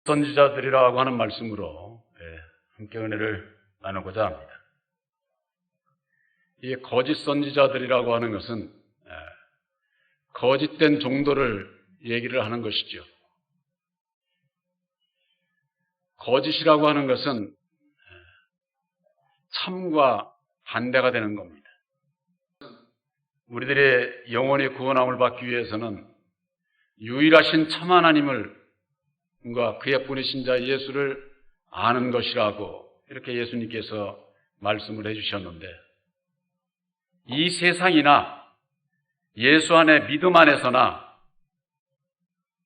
선지자들이라고 하는 말씀으로 함께 은혜를 나누고자 합니다. 이 거짓 선지자들이라고 하는 것은 거짓된 종도를 얘기를 하는 것이죠. 거짓이라고 하는 것은 참과 반대가 되는 겁니다. 우리들의 영혼의 구원함을 받기 위해서는 유일하신 참 하나님을 그의 보내신 자 예수를 아는 것이라고 이렇게 예수님께서 말씀을 해주셨는데, 이 세상이나 예수 안에 믿음 안에서나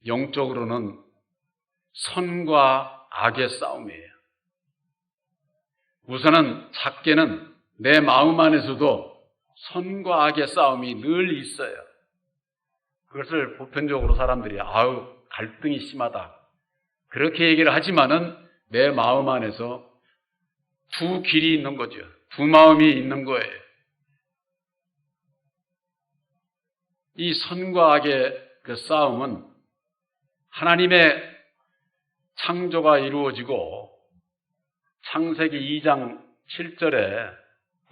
영적으로는 선과 악의 싸움이에요. 우선은 작게는 내 마음 안에서도 선과 악의 싸움이 늘 있어요. 그것을 보편적으로 사람들이 갈등이 심하다 그렇게 얘기를 하지만은 내 마음 안에서 두 길이 있는 거죠. 두 마음이 있는 거예요. 이 선과 악의 그 싸움은 하나님의 창조가 이루어지고 창세기 2장 7절에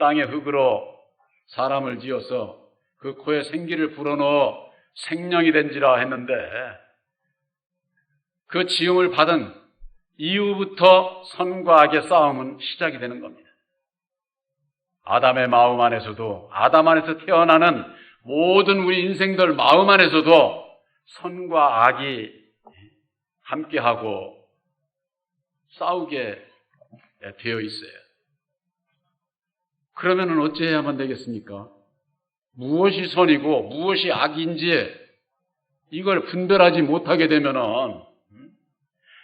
땅의 흙으로 사람을 지어서 그 코에 생기를 불어넣어 생명이 된지라 했는데, 그 지음을 받은 이후부터 선과 악의 싸움은 시작이 되는 겁니다. 아담의 마음 안에서도, 아담 안에서 태어나는 모든 우리 인생들 마음 안에서도 선과 악이 함께하고 싸우게 되어 있어요. 그러면 어찌해야만 되겠습니까? 무엇이 선이고 무엇이 악인지 이걸 분별하지 못하게 되면은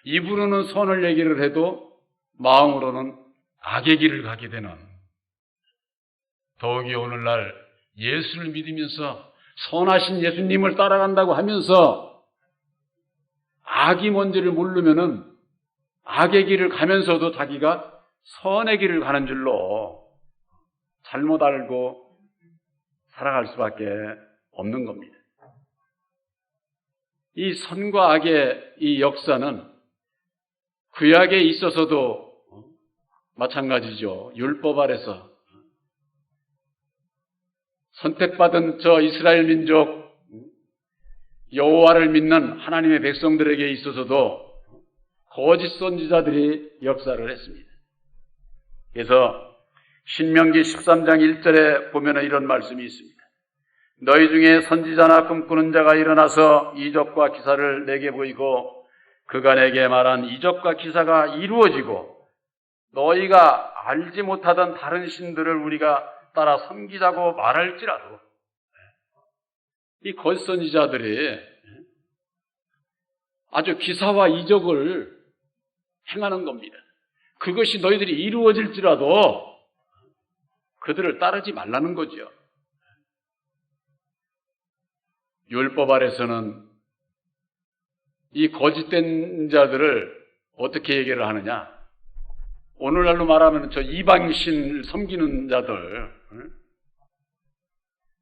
입으로는 선을 얘기를 해도 마음으로는 악의 길을 가게 되는, 더욱이 오늘날 예수를 믿으면서 선하신 예수님을 따라간다고 하면서 악이 뭔지를 모르면은 악의 길을 가면서도 자기가 선의 길을 가는 줄로 잘못 알고 살아갈 수밖에 없는 겁니다. 이 선과 악의 이 역사는 구약에 있어서도 마찬가지죠. 율법 아래서 선택받은 저 이스라엘 민족 여호와를 믿는 하나님의 백성들에게 있어서도 거짓 선지자들이 역사를 했습니다. 그래서 신명기 13장 1절에 보면 이런 말씀이 있습니다. 너희 중에 선지자나 꿈꾸는 자가 일어나서 이적과 기사를 내게 보이고 그가 내게 말한 이적과 기사가 이루어지고 너희가 알지 못하던 다른 신들을 우리가 따라 섬기자고 말할지라도, 이 거짓 선지자들이 아주 기사와 이적을 행하는 겁니다. 그것이 너희들이 이루어질지라도 그들을 따르지 말라는 거죠. 율법 아래서는 이 거짓된 자들을 어떻게 얘기를 하느냐? 오늘날로 말하면 저 이방신을 섬기는 자들,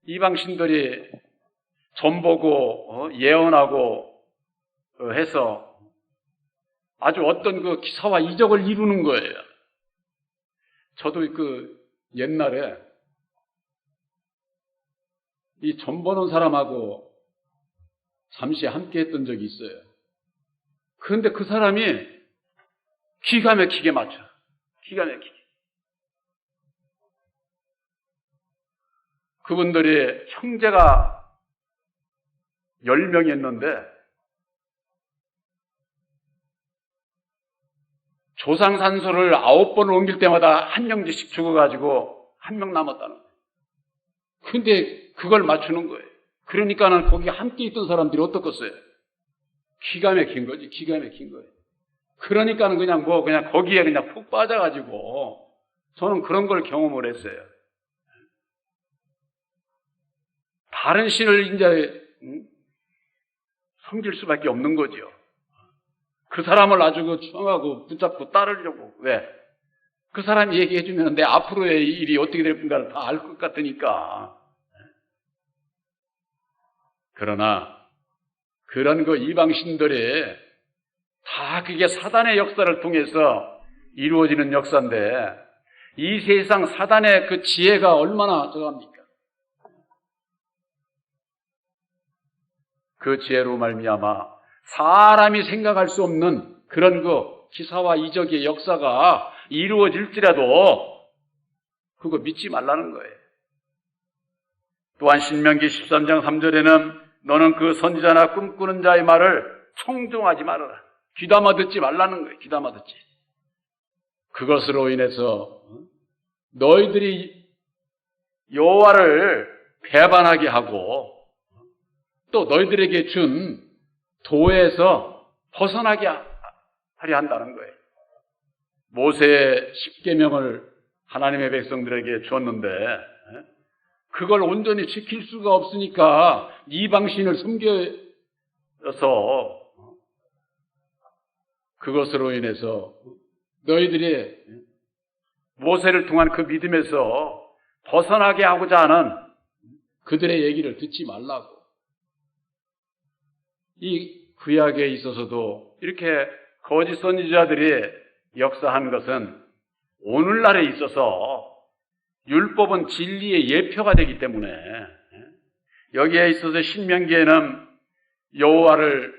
이방신들이 점보고 예언하고 해서 아주 어떤 그 기사와 이적을 이루는 거예요. 저도 그 옛날에 이 점보는 사람하고 잠시 함께 했던 적이 있어요. 그런데 그 사람이 기가 막히게 맞춰. 기가 막히게. 그분들이 형제가 10명이었는데 조상 산소를 9번을 옮길 때마다 한 명씩 죽어가지고 한 명 남았다는 거예요. 근데 그걸 맞추는 거예요. 그러니까는 거기 함께 있던 사람들이 어떻겠어요? 기가 막힌 거지, 기가 막힌 거예요. 그러니까는 그냥 거기에 그냥 푹 빠져가지고 저는 그런 걸 경험을 했어요. 다른 신을 이제 섬길 수밖에 없는 거죠. 그 사람을 아주 추앙하고 붙잡고 따르려고. 왜? 그 사람이 얘기해주면 내 앞으로의 일이 어떻게 될 건가를 다 알 것 같으니까. 그러나 그런 그 이방신들의 다 그게 사단의 역사를 통해서 이루어지는 역사인데 이 세상 사단의 그 지혜가 얼마나 저합니까? 그 지혜로 말미암아 사람이 생각할 수 없는 그런 그 기사와 이적의 역사가 이루어질지라도 그거 믿지 말라는 거예요. 또한 신명기 13장 3절에는 너는 그 선지자나 꿈꾸는 자의 말을 청종하지 말아라. 귀담아 듣지 말라는 거예요. 귀담아 듣지. 그것으로 인해서 너희들이 여호와를 배반하게 하고 또 너희들에게 준 도에서 벗어나게 하려 한다는 거예요. 모세의 십계명을 하나님의 백성들에게 주었는데 그걸 온전히 지킬 수가 없으니까 이방신을 섬겨서 그것으로 인해서 너희들이 모세를 통한 그 믿음에서 벗어나게 하고자 하는 그들의 얘기를 듣지 말라고. 이 구약에 있어서도 이렇게 거짓 선지자들이 역사한 것은 오늘날에 있어서 율법은 진리의 예표가 되기 때문에 여기에 있어서 신명기에는 여호와를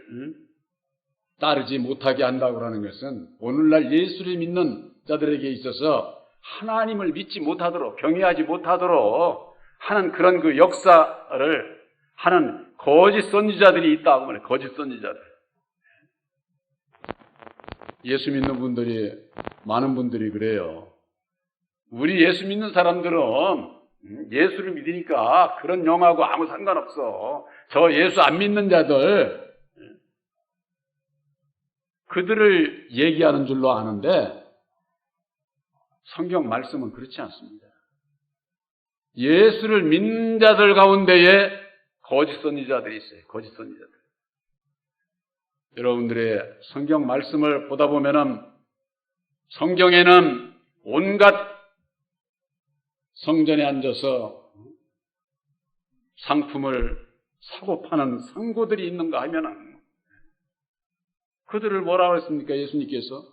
따르지 못하게 한다고 하는 것은 오늘날 예수를 믿는 자들에게 있어서 하나님을 믿지 못하도록 경외하지 못하도록 하는 그런 그 역사를 하는 거짓 선지자들이 있다고 말해요. 거짓 선지자들. 예수 믿는 분들이 많은 분들이 그래요. 우리 예수 믿는 사람들은 예수를 믿으니까 그런 영하고 아무 상관없어. 저 예수 안 믿는 자들 그들을 얘기하는 줄로 아는데 성경 말씀은 그렇지 않습니다. 예수를 믿는 자들 가운데에 거짓 선지자들이 있어요. 거짓 선지자들. 여러분들의 성경 말씀을 보다 보면은 성경에는 온갖 성전에 앉아서 상품을 사고 파는 상고들이 있는가 하면은 그들을 뭐라고 했습니까? 예수님께서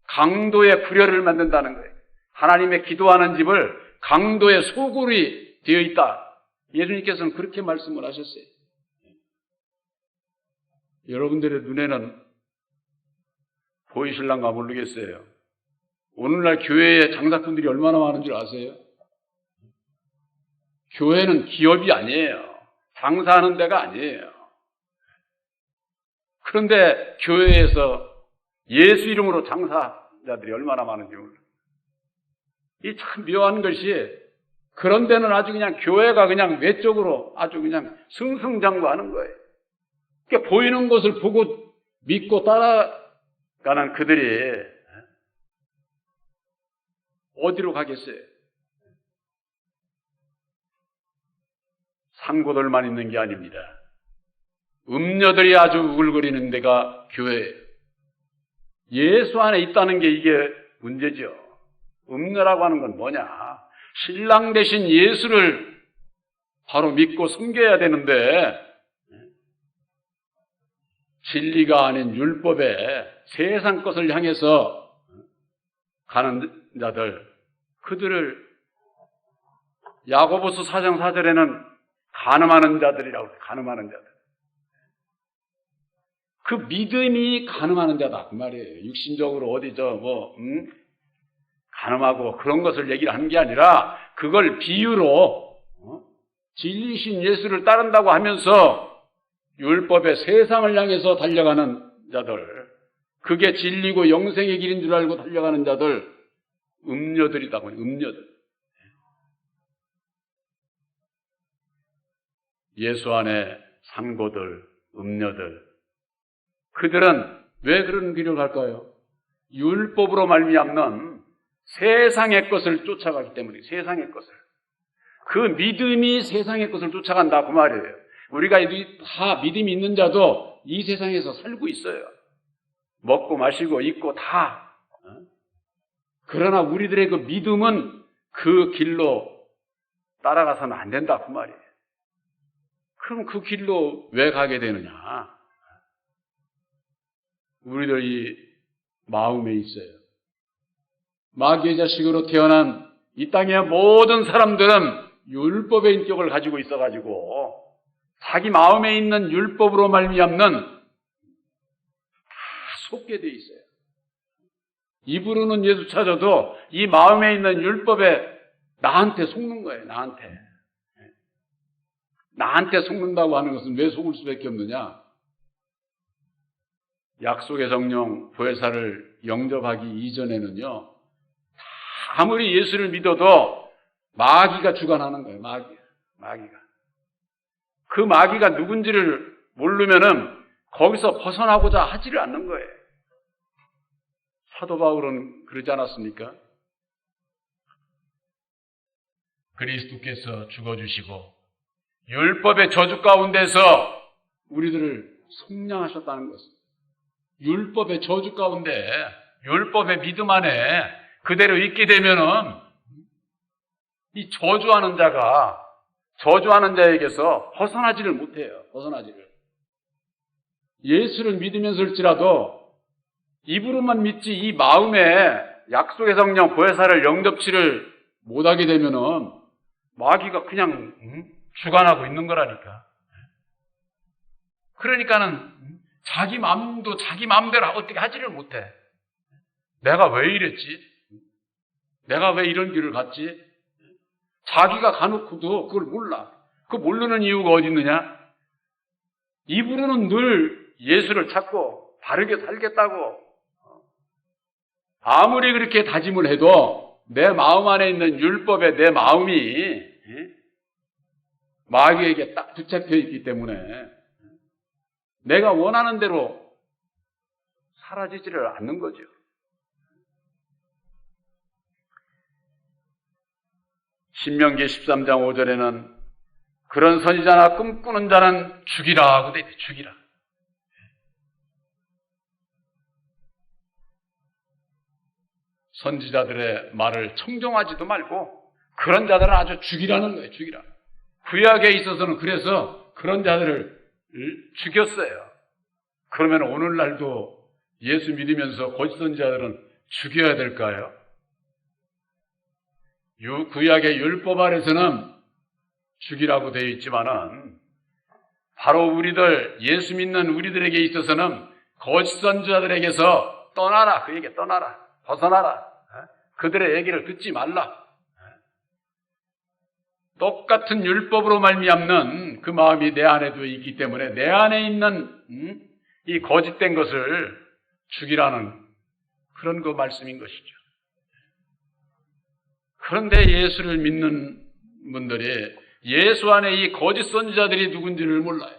강도의 불혈을 만든다는 거예요. 하나님의 기도하는 집을 강도의 소굴이 되어 있다. 예수님께서는 그렇게 말씀을 하셨어요. 여러분들의 눈에는 보이실란가 모르겠어요. 오늘날 교회에 장사꾼들이 얼마나 많은 줄 아세요? 교회는 기업이 아니에요. 장사하는 데가 아니에요. 그런데 교회에서 예수 이름으로 장사자들이 얼마나 많은지 몰라요. 이 참 묘한 것이 그런 데는 아주 그냥 교회가 그냥 외적으로 아주 그냥 승승장구하는 거예요. 그러니까 보이는 것을 보고 믿고 따라가는 그들이 어디로 가겠어요? 상고들만 있는 게 아닙니다. 음녀들이 아주 우글거리는 데가 교회예요. 예수 안에 있다는 게 이게 문제죠. 음녀라고 하는 건 뭐냐? 신랑 대신 예수를 바로 믿고 섬겨야 되는데 진리가 아닌 율법에 세상 것을 향해서 가는 자들, 그들을 야고보서 4장 4절에는 간음하는 자들이라고 해요. 간음하는 자들. 그 믿음이 간음하는 자다 그 말이에요. 육신적으로 간음하고 그런 것을 얘기를 하는 게 아니라 그걸 비유로 진리신 예수를 따른다고 하면서 율법의 세상을 향해서 달려가는 자들, 그게 진리고 영생의 길인 줄 알고 달려가는 자들, 음녀들이라고 해요. 음녀들. 예수 안에 상고들, 음녀들, 그들은 왜 그런 길을 갈까요? 율법으로 말미암는 세상의 것을 쫓아가기 때문에. 세상의 것을. 그 믿음이 세상의 것을 쫓아간다 그 말이에요. 우리가 다 믿음이 있는 자도 이 세상에서 살고 있어요. 먹고 마시고 입고 다. 그러나 우리들의 그 믿음은 그 길로 따라가서는 안 된다 그 말이에요. 그럼 그 길로 왜 가게 되느냐? 우리들 이 마음에 있어요. 마귀의 자식으로 태어난 이 땅의 모든 사람들은 율법의 인격을 가지고 있어가지고 자기 마음에 있는 율법으로 말미암는 다 속게 돼 있어요. 입으로는 예수 찾아도 이 마음에 있는 율법에 나한테 속는 거예요. 나한테 속는다고 하는 것은 왜 속을 수밖에 없느냐? 약속의 성령 보혜사를 영접하기 이전에는요, 아무리 예수를 믿어도 마귀가 주관하는 거예요. 마귀가. 그 마귀가 누군지를 모르면은 거기서 벗어나고자 하지를 않는 거예요. 사도 바울은 그러지 않았습니까? 그리스도께서 죽어주시고 율법의 저주 가운데서 우리들을 속량하셨다는 것은, 율법의 저주 가운데 율법의 믿음 안에 그대로 있게 되면은 이 저주하는 자에게서 벗어나지를 못해요. 예수를 믿으면서일지라도 입으로만 믿지 이 마음에 약속의 성령 보혜사를 영접치를 못하게 되면은 마귀가 그냥 주관하고 있는 거라니까. 그러니까는 자기 마음도 자기 마음대로 어떻게 하지를 못해. 내가 왜 이랬지? 내가 왜 이런 길을 갔지? 자기가 가놓고도 그걸 몰라. 그 모르는 이유가 어디 있느냐? 입으로는 늘 예수를 찾고 바르게 살겠다고 아무리 그렇게 다짐을 해도 내 마음 안에 있는 율법에 내 마음이 마귀에게 딱 붙잡혀 있기 때문에 내가 원하는 대로 사라지지를 않는 거죠. 신명기 13장 5절에는 그런 선지자나 꿈꾸는 자는 죽이라 하고 돼 있대. 죽이라. 선지자들의 말을 청종하지도 말고 그런 자들은 아주 죽이라는 거예요. 죽이라. 구약에 있어서는 그래서 그런 자들을 죽였어요. 그러면 오늘날도 예수 믿으면서 거짓 선지자들은 죽여야 될까요? 구약의 율법 아래서는 죽이라고 되어 있지만은 바로 우리들 예수 믿는 우리들에게 있어서는 거짓 선지자들에게서 떠나라. 그에게 떠나라. 벗어나라. 그들의 얘기를 듣지 말라. 똑같은 율법으로 말미암는 그 마음이 내 안에도 있기 때문에 내 안에 있는 이 거짓된 것을 죽이라는 그런 그 말씀인 것이죠. 그런데 예수를 믿는 분들이 예수 안에 이 거짓 선지자들이 누군지를 몰라요.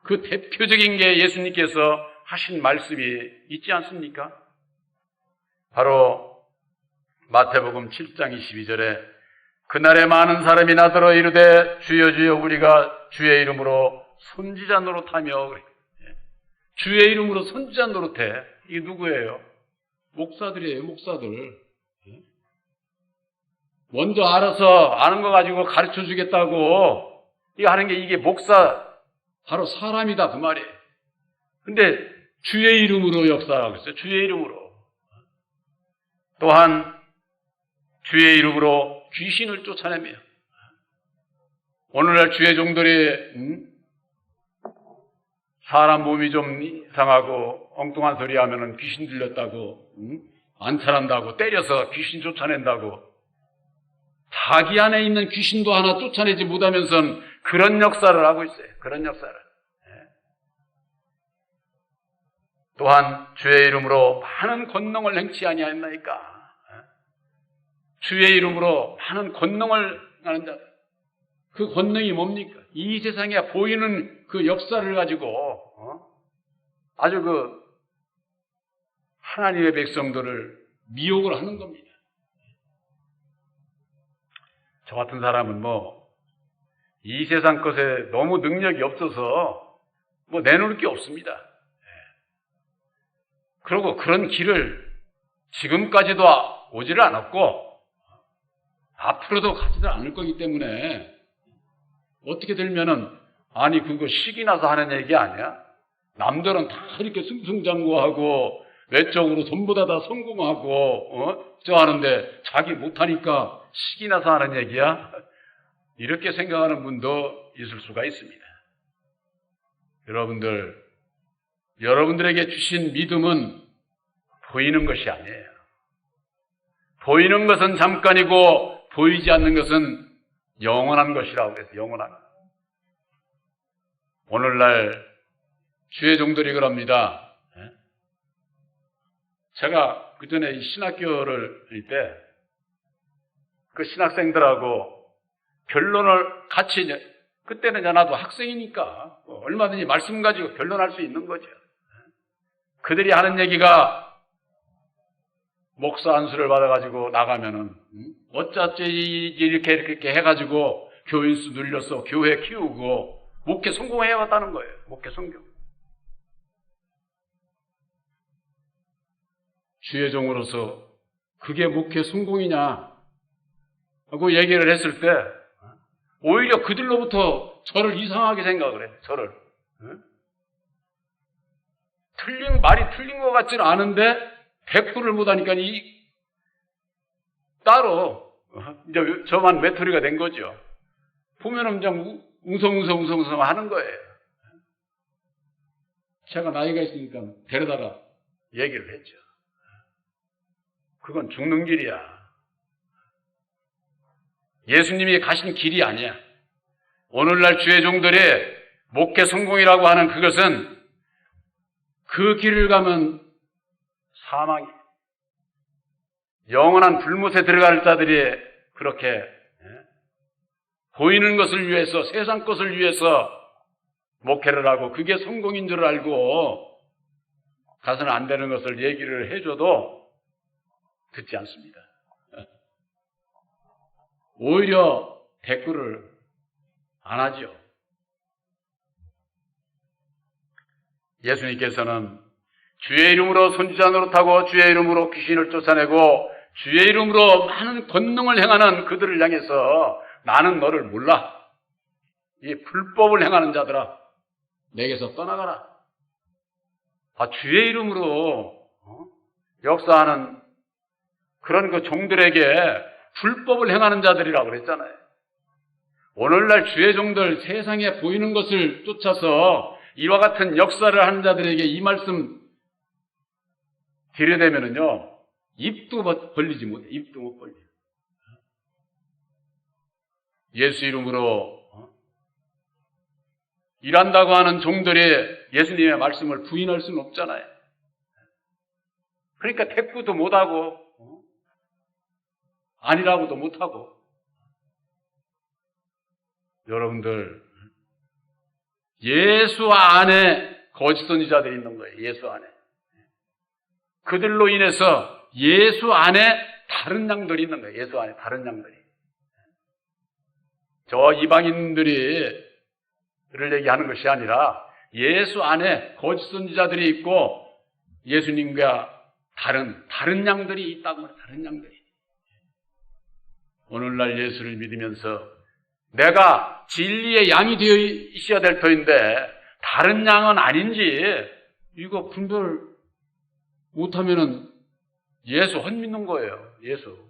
그 대표적인 게 예수님께서 하신 말씀이 있지 않습니까? 바로 마태복음 7장 22절에 그날에 많은 사람이 나더러 이르되 주여 주여 우리가 주의 이름으로 선지자 노릇하며. 주의 이름으로 선지자 노릇해. 이게 누구예요? 목사들이에요. 목사들. 먼저 알아서 아는 거 가지고 가르쳐 주겠다고 이거 하는 게 이게 목사 바로 사람이다 그 말이에요. 근데 주의 이름으로 역사하고 있어요. 주의 이름으로. 또한 주의 이름으로 귀신을 쫓아내며 오늘날 주의 종들이 사람 몸이 좀 이상하고 엉뚱한 소리 하면은 귀신 들렸다고 안탈한다고 때려서 귀신 쫓아낸다고 자기 안에 있는 귀신도 하나 쫓아내지 못하면서는 그런 역사를 하고 있어요. 그런 역사를. 또한 주의 이름으로 많은 권능을 행치 아니하였나이까. 주의 이름으로 많은 권능을 하는 자. 그 권능이 뭡니까? 이 세상에 보이는 그 역사를 가지고 아주 그 하나님의 백성들을 미혹을 하는 겁니다. 저 같은 사람은 이 세상 것에 너무 능력이 없어서 내놓을 게 없습니다. 그리고 그런 길을 지금까지도 오지를 않았고 앞으로도 가지도 않을 거기 때문에 어떻게 들면은 아니 그거 시기 나서 하는 얘기 아니야? 남들은 다 이렇게 승승장구하고 외적으로 전부 다 성공하고 저 하는데 자기 못하니까 식이 나서 하는 얘기야? 이렇게 생각하는 분도 있을 수가 있습니다. 여러분들에게 주신 믿음은 보이는 것이 아니에요. 보이는 것은 잠깐이고 보이지 않는 것은 영원한 것이라고 해서 영원한 것. 오늘날 주의 종들이 그럽니다. 제가 그 전에 신학교를 할 때 그 신학생들하고 변론을 같이, 그때는 나도 학생이니까 얼마든지 말씀 가지고 변론할 수 있는 거죠. 그들이 하는 얘기가 목사 안수를 받아가지고 나가면은 어쩌지 이렇게 해가지고 교인수 늘려서 교회 키우고 목회 성공해왔다는 거예요. 목회 성공. 주의 종으로서 그게 목회 성공이냐 하고 얘기를 했을 때 오히려 그들로부터 저를 이상하게 생각을 해요. 저를. 말이 틀린 것 같지는 않은데 100%를 못하니까 따로 이제 저만 외톨이가 된 거죠. 보면은 그냥 웅성웅성 하는 거예요. 제가 나이가 있으니까 데려다가 얘기를 했죠. 그건 죽는 길이야. 예수님이 가신 길이 아니야. 오늘날 주의 종들의 목회 성공이라고 하는 그것은 그 길을 가면 사망이, 영원한 불못에 들어갈 자들이 그렇게 보이는 것을 위해서, 세상 것을 위해서 목회를 하고 그게 성공인 줄 알고 가서는 안 되는 것을 얘기를 해줘도 듣지 않습니다. 오히려 댓글을 안 하죠. 예수님께서는 주의 이름으로 선지자 노릇하고 주의 이름으로 귀신을 쫓아내고 주의 이름으로 많은 권능을 행하는 그들을 향해서 나는 너를 몰라. 이 불법을 행하는 자들아, 내게서 떠나가라. 주의 이름으로 역사하는 그런 그 종들에게 불법을 행하는 자들이라고 그랬잖아요. 오늘날 주의 종들 세상에 보이는 것을 쫓아서 이와 같은 역사를 하는 자들에게 이 말씀 들여대면은요, 입도 벌리지 못해. 입도 못 벌려. 예수 이름으로 일한다고 하는 종들이 예수님의 말씀을 부인할 수는 없잖아요. 그러니까 택부도 못하고 아니라고도 못하고. 여러분들, 예수 안에 거짓 선지자들이 있는 거예요. 예수 안에. 그들로 인해서 예수 안에 다른 양들이 있는 거예요. 예수 안에 다른 양들이. 저 이방인들을 얘기하는 것이 아니라 예수 안에 거짓 선지자들이 있고 예수님과 다른 양들이 있다고 해요. 다른 양들이. 오늘날 예수를 믿으면서 내가 진리의 양이 되어 있어야 될 터인데 다른 양은 아닌지 이거 분별 못하면은 예수 헛믿는 거예요. 예수.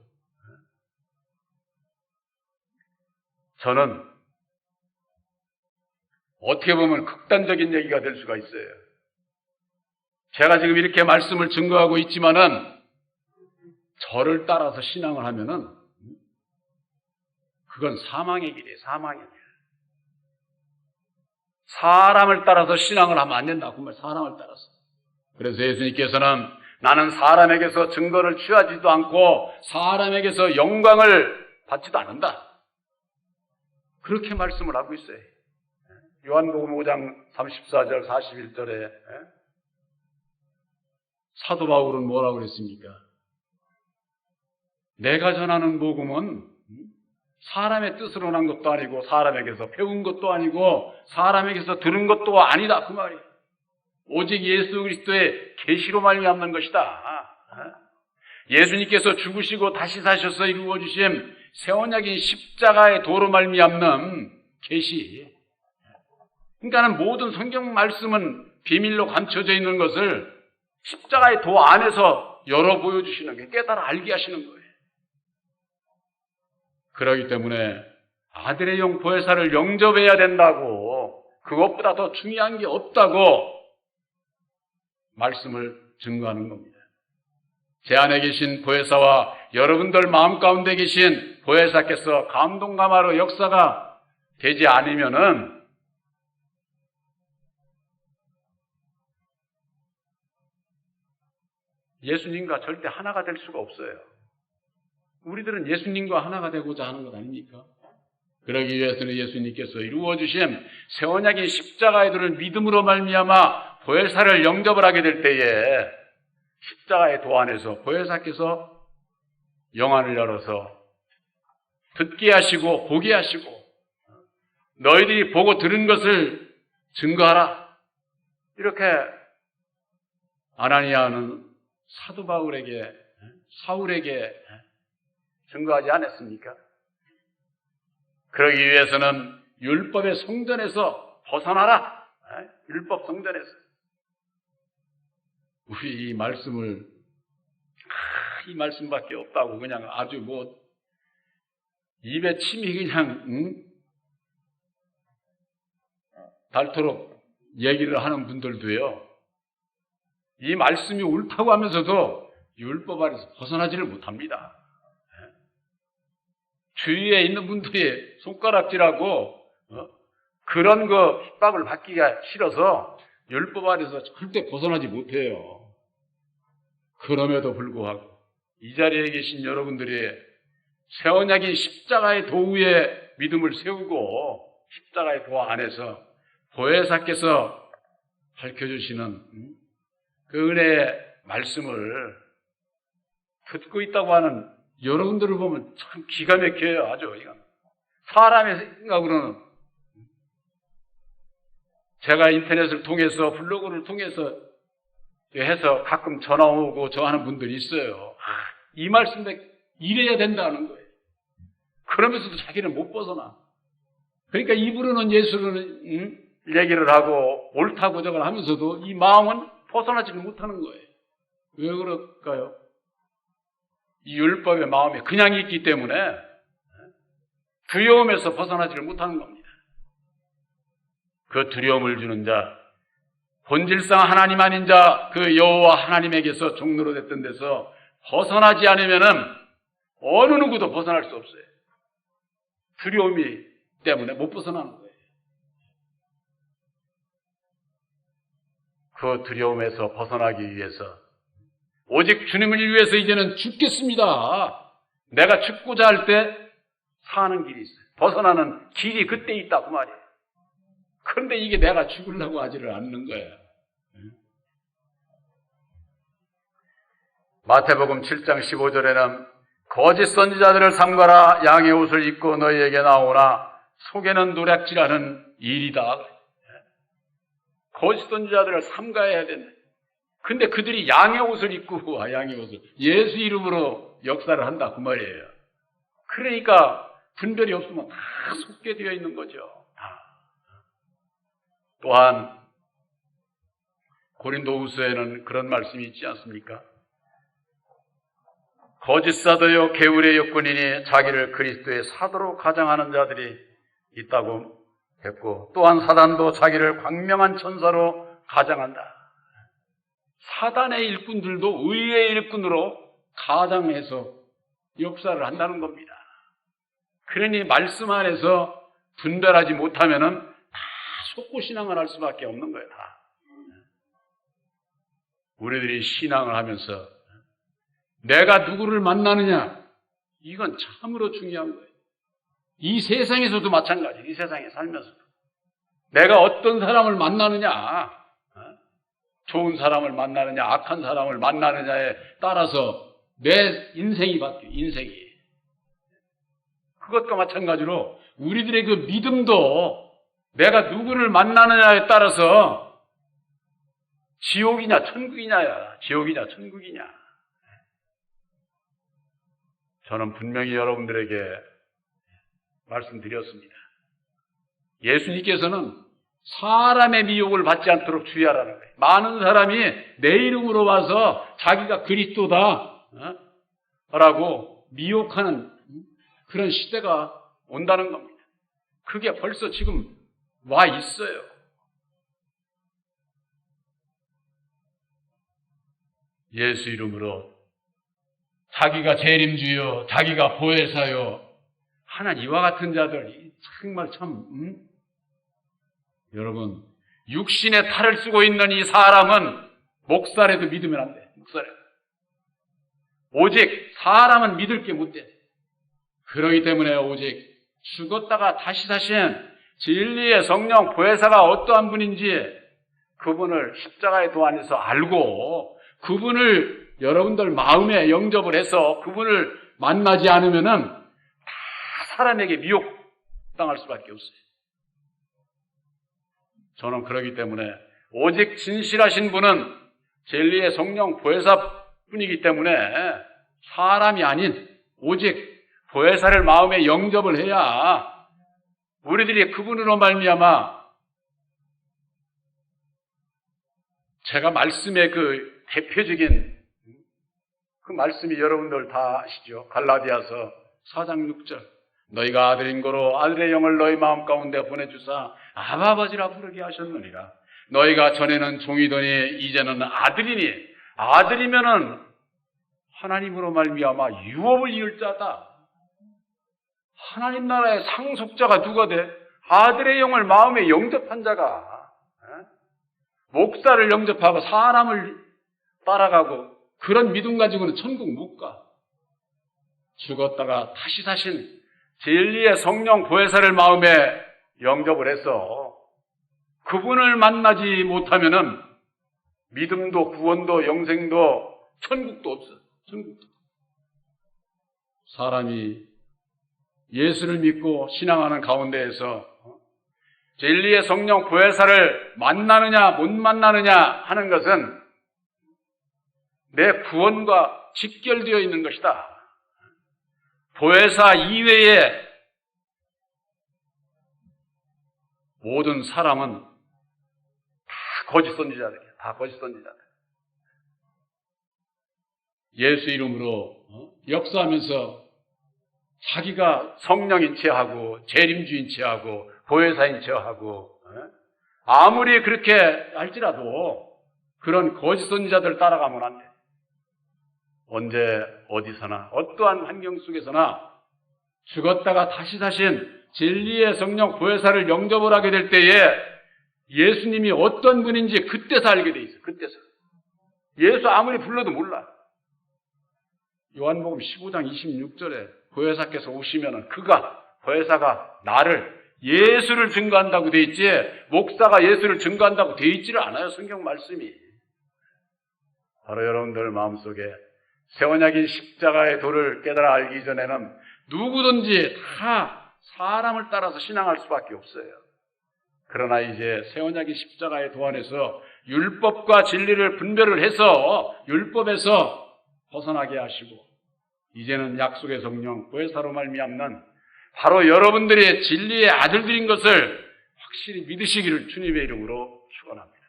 저는 어떻게 보면 극단적인 얘기가 될 수가 있어요. 제가 지금 이렇게 말씀을 증거하고 있지만은 저를 따라서 신앙을 하면은 그건 사망의 길이에요. 사망의 길. 사람을 따라서 신앙을 하면 안 된다. 그 말, 사람을 따라서. 그래서 예수님께서는 나는 사람에게서 증거를 취하지도 않고 사람에게서 영광을 받지도 않는다. 그렇게 말씀을 하고 있어요. 요한복음 5장 34절 41절에 사도 바울은 뭐라고 그랬습니까? 내가 전하는 복음은 사람의 뜻으로 난 것도 아니고 사람에게서 배운 것도 아니고 사람에게서 들은 것도 아니다. 그 말이에요. 오직 예수 그리스도의 계시로 말미암는 것이다. 예수님께서 죽으시고 다시 사셔서 이루어주신 새 언약인 십자가의 도로 말미암는 계시. 그러니까는 모든 성경 말씀은 비밀로 감춰져 있는 것을 십자가의 도 안에서 열어 보여주시는 게 깨달아 알게 하시는 거예요. 그렇기 때문에 아들의 영 보혜사를 영접해야 된다고, 그것보다 더 중요한 게 없다고 말씀을 증거하는 겁니다. 제 안에 계신 보혜사와 여러분들 마음 가운데 계신 보혜사께서 감동감화로 역사가 되지 않으면은 예수님과 절대 하나가 될 수가 없어요. 우리들은 예수님과 하나가 되고자 하는 것 아닙니까? 그러기 위해서는 예수님께서 이루어주신 새 언약인 십자가의 도를 믿음으로 말미암아 보혜사를 영접을 하게 될 때에 십자가의 도 안에서 보혜사께서 영안을 열어서 듣게 하시고 보게 하시고 너희들이 보고 들은 것을 증거하라. 이렇게 아나니아는 사도 바울에게, 사울에게 증거하지 않았습니까? 그러기 위해서는 율법의 성전에서 벗어나라. 율법 성전에서. 우리 이 말씀을, 이 말씀밖에 없다고 그냥 아주 입에 침이 그냥 닳도록 얘기를 하는 분들도요, 이 말씀이 옳다고 하면서도 율법 아래서 벗어나지를 못합니다. 주위에 있는 분들이 손가락질하고 그런 거 핍박을 받기가 싫어서 율법 아래서 절대 벗어나지 못해요. 그럼에도 불구하고 이 자리에 계신 여러분들이 새 언약인 십자가의 도 위에 믿음을 세우고 십자가의 도 안에서 보혜사께서 밝혀주시는 그 은혜의 말씀을 듣고 있다고 하는 여러분들을 보면 참 기가 막혀요. 아주 이건 사람의 생각으로는. 제가 인터넷을 통해서 블로그를 통해서 해서 가끔 전화 오고 저 하는 분들이 있어요. 이 말씀에 이래야 된다는 거예요. 그러면서도 자기는 못 벗어나. 그러니까 입으로는 예수를 얘기를 하고 옳다고 저걸 하면서도 이 마음은 벗어나지를 못하는 거예요. 왜 그럴까요? 이 율법의 마음이 그냥 있기 때문에 두려움에서 벗어나지를 못하는 겁니다. 그 두려움을 주는 자, 본질상 하나님 아닌 자, 그 여호와 하나님에게서 종로로 됐던 데서 벗어나지 않으면은 어느 누구도 벗어날 수 없어요. 두려움이 때문에 못 벗어나는 거예요. 그 두려움에서 벗어나기 위해서 오직 주님을 위해서 이제는 죽겠습니다. 내가 죽고자 할 때 사는 길이 있어요. 벗어나는 길이 그때 있다 그 말이에요. 그런데 이게 내가 죽으려고 하지를 않는 거예요. 마태복음 7장 15절에는 거짓 선지자들을 삼가라. 양의 옷을 입고 너희에게 나오나 속에는 노략질하는 일이다. 거짓 선지자들을 삼가해야 된다. 근데 그들이 양의 옷을 입고 와, 양의 옷을. 예수 이름으로 역사를 한다 그 말이에요. 그러니까 분별이 없으면 다 속게 되어 있는 거죠. 또한 고린도후서에는 그런 말씀이 있지 않습니까? 거짓 사도요 게으르의 여건이니 자기를 그리스도의 사도로 가장하는 자들이 있다고 했고, 또한 사단도 자기를 광명한 천사로 가장한다. 사단의 일꾼들도 의의 일꾼으로 가장해서 역사를 한다는 겁니다. 그러니 말씀 안에서 분별하지 못하면은 다 속고 신앙을 할 수밖에 없는 거예요. 다. 우리들이 신앙을 하면서 내가 누구를 만나느냐, 이건 참으로 중요한 거예요. 이 세상에서도 마찬가지예요. 이 세상에 살면서도 내가 어떤 사람을 만나느냐, 좋은 사람을 만나느냐 악한 사람을 만나느냐에 따라서 내 인생이 바뀌어요. 인생이. 그것과 마찬가지로 우리들의 그 믿음도 내가 누구를 만나느냐에 따라서 지옥이냐 천국이냐야. 지옥이냐 천국이냐. 저는 분명히 여러분들에게 말씀드렸습니다. 예수님께서는 사람의 미혹을 받지 않도록 주의하라는 거예요. 많은 사람이 내 이름으로 와서 자기가 그리스도다 라고 미혹하는 그런 시대가 온다는 겁니다. 그게 벌써 지금 와 있어요. 예수 이름으로 자기가 재림주요, 자기가 보혜사요 하는 이와 같은 자들 정말 참 여러분 육신의 탈을 쓰고 있는 이 사람은 목사라도 믿으면 안 돼. 목사라도. 오직 사람은 믿을 게 못 돼. 그러기 때문에 오직 죽었다가 다시 사신 진리의 성령 보혜사가 어떠한 분인지 그분을 십자가의 도 안에서 알고 그분을 여러분들 마음에 영접을 해서 그분을 만나지 않으면은 다 사람에게 미혹당할 수밖에 없어요. 저는 그러기 때문에 오직 진실하신 분은 진리의 성령 보혜사뿐이기 때문에 사람이 아닌 오직 보혜사를 마음에 영접을 해야 우리들이 그분으로 말미암아 제가 말씀의 그 대표적인 그 말씀이 여러분들 다 아시죠? 갈라디아서 4장 6절 너희가 아들인 거로 아들의 영을 너희 마음 가운데 보내주사 아바 아버지라 부르게 하셨느니라. 너희가 전에는 종이더니 이제는 아들이니 아들이면은 하나님으로 말미암아 유업을 이을 자다. 하나님 나라의 상속자가 누가 돼? 아들의 영을 마음에 영접한 자가 목사를 영접하고 사람을 따라가고 그런 믿음 가지고는 천국 못 가. 죽었다가 다시 사신 진리의 성령 보혜사를 마음에 영접을 해서 그분을 만나지 못하면은 믿음도 구원도 영생도 천국도 없어. 천국도. 사람이 예수를 믿고 신앙하는 가운데에서 진리의 성령 보혜사를 만나느냐 못 만나느냐 하는 것은 내 구원과 직결되어 있는 것이다. 보혜사 이외에 모든 사람은 다 거짓 선지자들이야. 다 거짓 선지자들. 예수 이름으로 역사하면서 자기가 성령인 체하고 재림주인 체하고 보혜사인 체하고 아무리 그렇게 할지라도 그런 거짓 선지자들 따라가면 안 돼. 언제 어디서나 어떠한 환경 속에서나 죽었다가 다시 사신 진리의 성령 보혜사를 영접을 하게 될 때에 예수님이 어떤 분인지 그때서 알게 돼 있어. 그때서. 예수 아무리 불러도 몰라. 요한복음 15장 26절에 보혜사께서 오시면은 보혜사가 나를 예수를 증거한다고 돼 있지 목사가 예수를 증거한다고 돼 있지를 않아요. 성경 말씀이. 바로 여러분들 마음속에 새 언약인 십자가의 도를 깨달아 알기 전에는 누구든지 다 사람을 따라서 신앙할 수밖에 없어요. 그러나 이제 새 언약인 십자가의 도 안에서 율법과 진리를 분별을 해서 율법에서 벗어나게 하시고 이제는 약속의 성령 보혜사로 말미암는 바로 여러분들이 진리의 아들들인 것을 확실히 믿으시기를 주님의 이름으로 축원합니다.